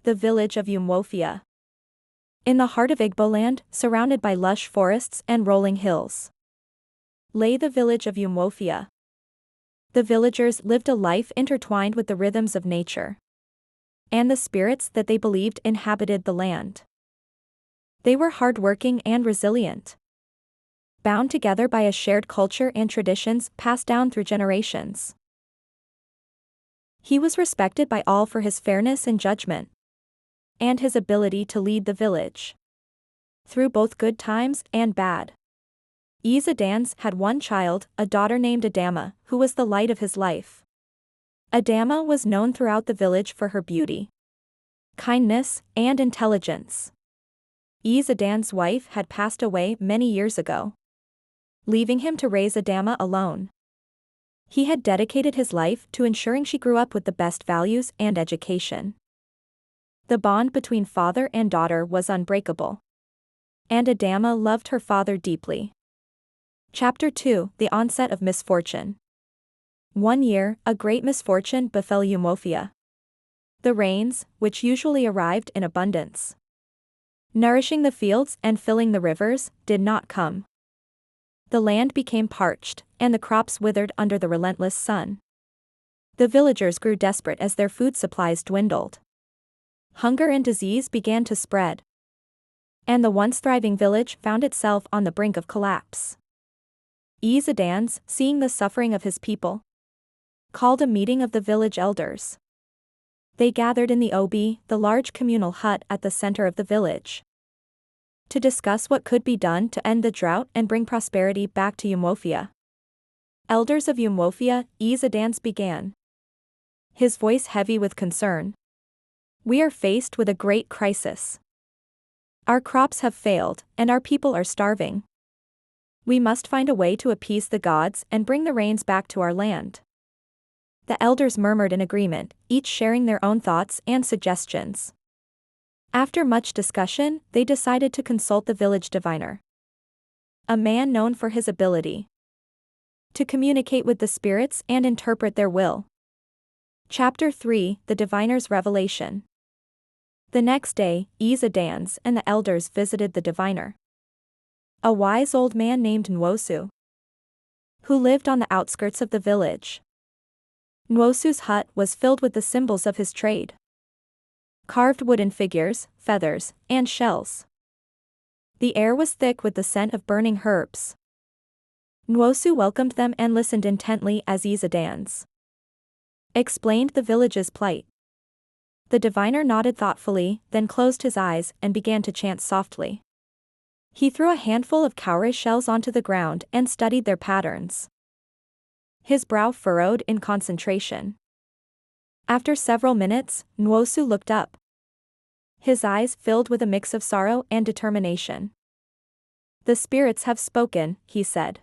The village of Umwofia. In the heart of Igboland, surrounded by lush forests and rolling hills, lay the village of Umwofia. The villagers lived a life intertwined with the rhythms of nature and the spirits that they believed inhabited the land. They were hardworking and resilient, bound together by a shared culture and traditions passed down through generations. He was respected by all for his fairness in judgment and his ability to lead the village through both good times and bad. Izadans had one child, a daughter named Adama, who was the light of his life. Adama was known throughout the village for her beauty, kindness, and intelligence. Izadans' wife had passed away many years ago, leaving him to raise Adama alone. He had dedicated his life to ensuring she grew up with the best values and education. The bond between father and daughter was unbreakable, and Adama loved her father deeply. Chapter 2: The Onset of Misfortune. One year, a great misfortune befell Umwofia. The rains, which usually arrived in abundance, nourishing the fields and filling the rivers, did not come. The land became parched, and the crops withered under the relentless sun. The villagers grew desperate as their food supplies dwindled. Hunger and disease began to spread, and the once thriving village found itself on the brink of collapse. Izadans, seeing the suffering of his people, called a meeting of the village elders. They gathered in the obi, the large communal hut at the center of the village, to discuss what could be done to end the drought and bring prosperity back to Umwofia. Elders of Umwofia, Izadans began, his voice heavy with concern. We are faced with a great crisis. Our crops have failed, and our people are starving. We must find a way to appease the gods and bring the rains back to our land. The elders murmured in agreement, each sharing their own thoughts and suggestions. After much discussion, they decided to consult the village diviner, a man known for his ability to communicate with the spirits and interpret their will. Chapter 3: The Diviner's Revelation. The next day, Izadans and the elders visited the diviner, a wise old man named Nwosu, who lived on the outskirts of the village. Nwosu's hut was filled with the symbols of his trade: carved wooden figures, feathers, and shells. The air was thick with the scent of burning herbs. Nwosu welcomed them and listened intently as Izadans explained the village's plight. The diviner nodded thoughtfully, then closed his eyes and began to chant softly. He threw a handful of cowrie shells onto the ground and studied their patterns, his brow furrowed in concentration. After several minutes, Nwosu looked up, his eyes filled with a mix of sorrow and determination. The spirits have spoken, he said.